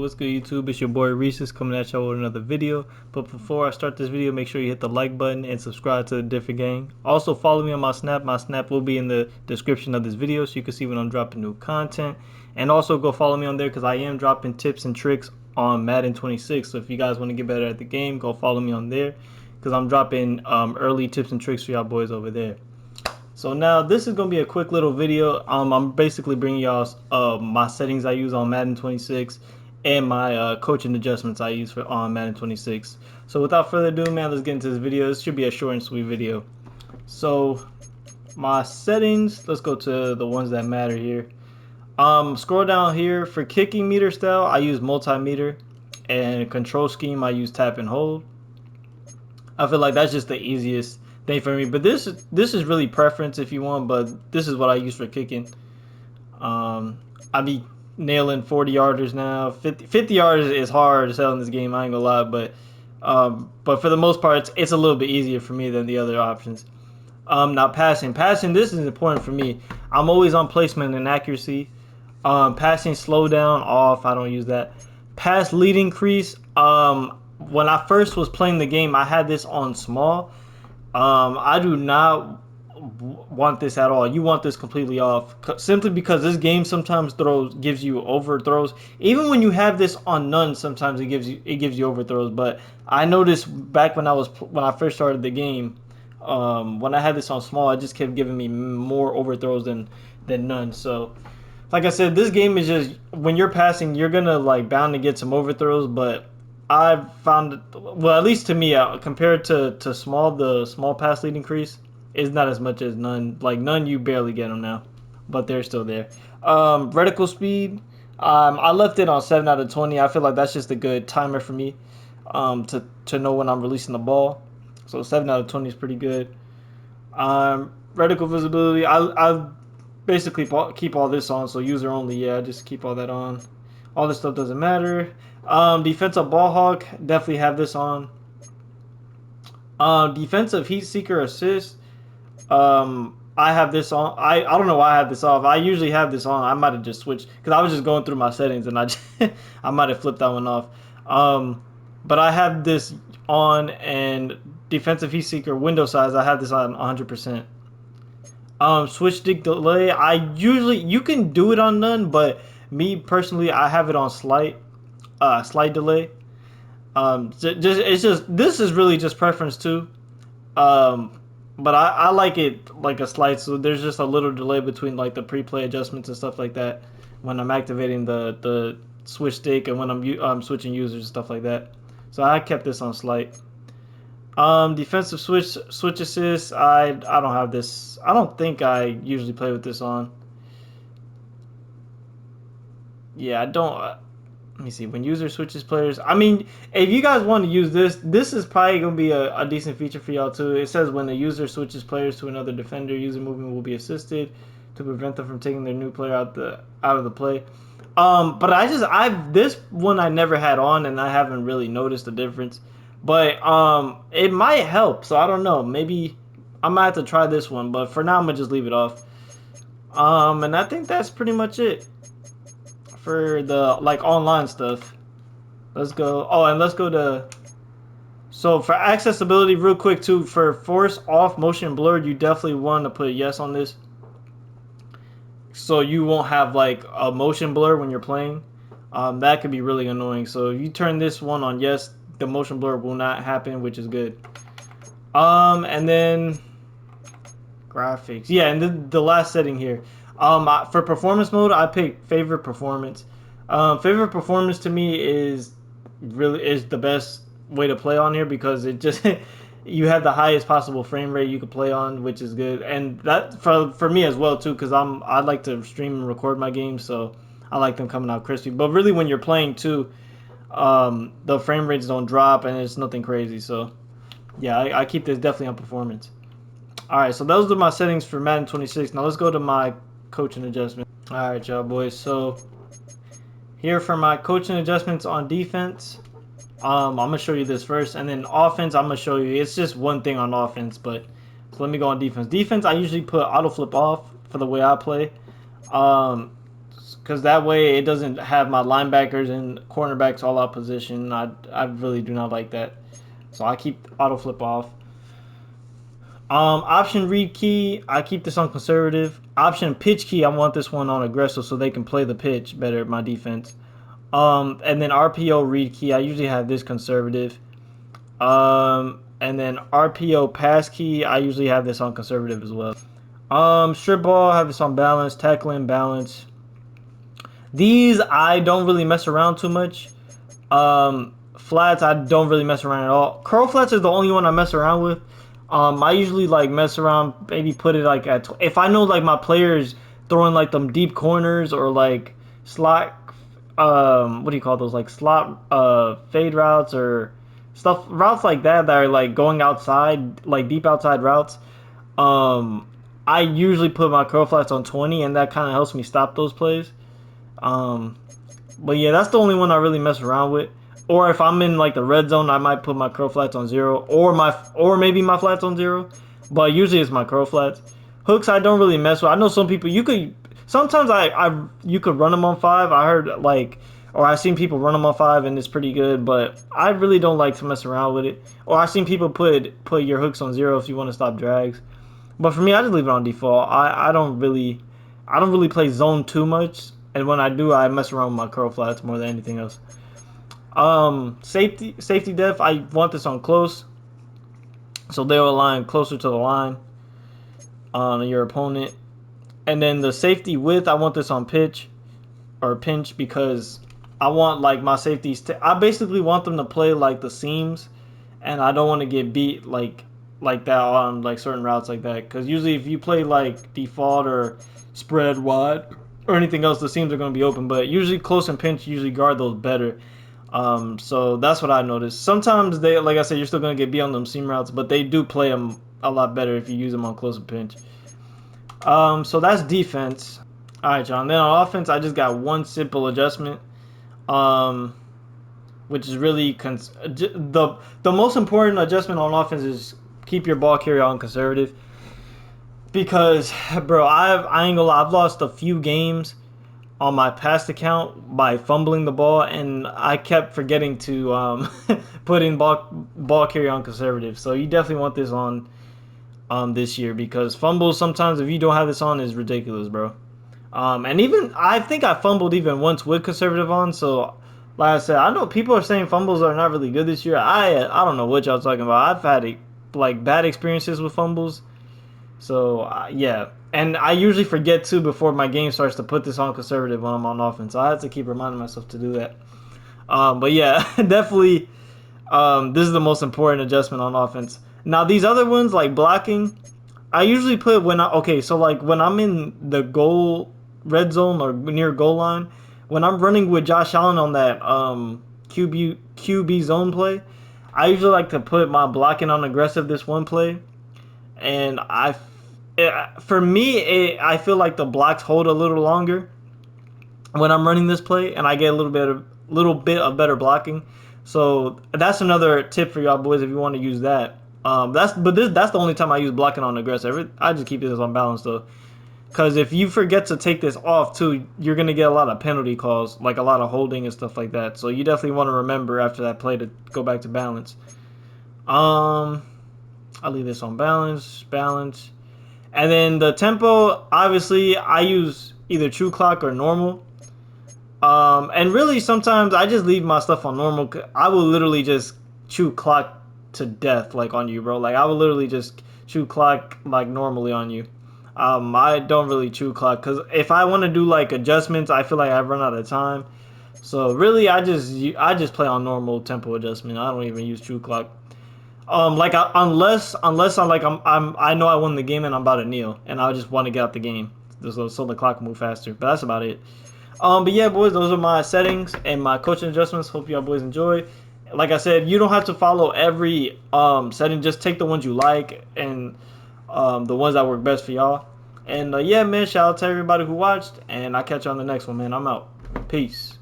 What's good, YouTube? It's your boy Reese's coming at y'all with another video. But before I start this video, make sure you hit the like button and subscribe to the different gang. Also follow me on my Snap. My Snap will be in the description of this video so you can see when I'm dropping new content. And also go follow me on there because I am dropping tips and tricks on Madden 26. So if you guys want to get better at the game, go follow me on there because I'm dropping early tips and tricks for y'all boys over there. So now this is going to be a quick little video. I'm basically bringing y'all my settings I use on Madden 26 and my coaching adjustments I use for on Madden 26. So without further ado, man, let's get into this video. This should be a short and sweet video. So my settings, let's go to the ones that matter here. Scroll down here for kicking meter style. I use multimeter, and control scheme I use tap and hold. I feel like that's just the easiest thing for me, but this is really preference if you want, but this is what I use for kicking. I be nailing 40 yarders now. 50 yarders is hard as hell in this game, I ain't gonna lie, but for the most part it's a little bit easier for me than the other options. Now passing, this is important for me. I'm always on placement and accuracy. Passing slow down off, I don't use that. Pass lead increase, when I first was playing the game I had this on small. I do not want this at all. You want this completely off, simply because this game sometimes gives you overthrows. Even when you have this on none, sometimes it gives you overthrows. But I noticed back when I first started the game, when I had this on small, it just kept giving me more overthrows than none. So like I said, this game is just, when you're passing, you're gonna bound to get some overthrows, but I've found, well, at least to me, compared to small, the small pass lead increase is not as much as none. Like none, you barely get them now, but they're still there. Vertical speed, I left it on 7 out of 20. I feel like that's just a good timer for me, to know when I'm releasing the ball. So 7 out of 20 is pretty good. Vertical visibility, I basically keep all this on. So user only, yeah, just keep all that on. All this stuff doesn't matter. Defensive ball hawk, definitely have this on. Defensive heat seeker assist, I have this on. I don't know why I have this off. I usually have this on. I might have just switched because I was just going through my settings and I might have flipped that one off. But I have this on, and defensive heat seeker window size, I have this on 100%. Switch stick delay, you can do it on none, but me personally, I have it on slight delay. This is really just preference too. But I like it like a slight, so there's just a little delay between like the pre-play adjustments and stuff like that when I'm activating the switch stick and when I'm switching users and stuff like that. So I kept this on slight. Defensive switch assist, I don't have this. I don't think I usually play with this on. Yeah, I don't. Let me see. When user switches players, I mean, if you guys want to use this is probably going to be a decent feature for y'all too. It says when the user switches players to another defender, user movement will be assisted to prevent them from taking their new player out of the play. But this one I never had on, and I haven't really noticed a difference. But it might help, so I don't know. Maybe I might have to try this one, but for now I'm gonna just leave it off. And I think that's pretty much it for the online stuff. Let's go. Oh, and let's go to, so for accessibility real quick too, for force off motion blurred, you definitely want to put a yes on this, so you won't have like a motion blur when you're playing. That could be really annoying. So if you turn this one on yes, the motion blur will not happen, which is good. And then graphics, yeah, and then the last setting here. For performance mode, I pick favorite performance. Favorite performance to me is the best way to play on here because it just you have the highest possible frame rate you could play on, which is good. And that for me as well too, because I like to stream and record my games, so I like them coming out crispy. But really, when you're playing too, the frame rates don't drop and it's nothing crazy. So yeah, I keep this definitely on performance. Alright, so those are my settings for Madden 26. Now let's go to my coaching adjustment. Alright, y'all boys, so here for my coaching adjustments on defense, I'm gonna show you this first, and then offense I'm gonna show you. It's just one thing on offense, but so let me go on defense. I usually put auto flip off for the way I play. because that way it doesn't have my linebackers and cornerbacks all out position. I really do not like that. So I keep auto flip off. Option read key, I keep this on conservative. Option pitch key, I want this one on aggressive so they can play the pitch better, my defense. And then RPO read key, I usually have this conservative. And then RPO pass key, I usually have this on conservative as well. Strip ball, I have this on balance. Tackling, balance. These I don't really mess around too much. Flats, I don't really mess around at all. Curl flats is the only one I mess around with. I usually like mess around, maybe put it like at if I know like my players throwing like them deep corners or like slot, what do you call those, like slot fade routes or routes like that are like going outside, like deep outside routes. I usually put my curl flats on 20, and that kind of helps me stop those plays. But yeah, that's the only one I really mess around with. Or if I'm in like the red zone, I might put my curl flats on 0, or maybe my flats on 0. But usually it's my curl flats. Hooks I don't really mess with. I know some people you could sometimes you could run them on 5. I heard like, or I've seen people run them on 5 and it's pretty good. But I really don't like to mess around with it. Or I've seen people put your hooks on 0 if you want to stop drags. But for me, I just leave it on default. I don't really play zone too much. And when I do, I mess around with my curl flats more than anything else. Safety depth, I want this on close, so they'll align closer to the line on your opponent. And then the safety width, I want this on pitch or pinch, because I want like my safeties I basically want them to play like the seams, and I don't want to get beat like that on like certain routes like that, because usually if you play like default or spread wide or anything else, the seams are going to be open. But usually close and pinch usually guard those better. So that's what I noticed. Sometimes they, like I said, you're still going to get beat on them seam routes, but they do play them a lot better if you use them on close and pinch. So that's defense. All right, John. Then on offense, I just got one simple adjustment, which is really the most important adjustment on offense is keep your ball carrier on conservative. Because, bro, I ain't gonna lie, I've lost a few games on my past account by fumbling the ball, and I kept forgetting to put in ball carrier on conservative. So you definitely want this on this year, because fumbles sometimes, if you don't have this on, is ridiculous, bro. And even I think I fumbled even once with conservative on. So like I said, I know people are saying fumbles are not really good this year. I don't know what y'all talking about. I've had like bad experiences with fumbles. So yeah, and I usually forget too before my game starts to put this on conservative when I'm on offense. So I have to keep reminding myself to do that. But yeah, definitely, this is the most important adjustment on offense. Now these other ones like blocking, I usually put when so like when I'm in the red zone or near goal line, when I'm running with Josh Allen on that QB zone play, I usually like to put my blocking on aggressive this one play. And I feel like the blocks hold a little longer when I'm running this play, and I get a little bit of better blocking. So that's another tip for y'all boys if you want to use that. That's the only time I use blocking on aggressive. I just keep this on balance though, because if you forget to take this off too, you're gonna get a lot of penalty calls, like a lot of holding and stuff like that. So you definitely want to remember after that play to go back to balance. I'll leave this on balance. And then the tempo, obviously, I use either true clock or normal. And really, sometimes I just leave my stuff on normal. I will literally just true clock to death, like on you, bro. Like I will literally just true clock like normally on you. I don't really true clock, because if I want to do like adjustments, I feel like I've run out of time. So really, I just play on normal tempo adjustment. I don't even use true clock. Unless I know I won the game and I'm about to kneel and I just want to get out the game, so the clock will move faster. But that's about it. But yeah, boys, those are my settings and my coaching adjustments. Hope y'all boys enjoy. Like I said, you don't have to follow every setting. Just take the ones you like and the ones that work best for y'all. And yeah, man, shout out to everybody who watched, and I'll catch you on the next one, man. I'm out. Peace.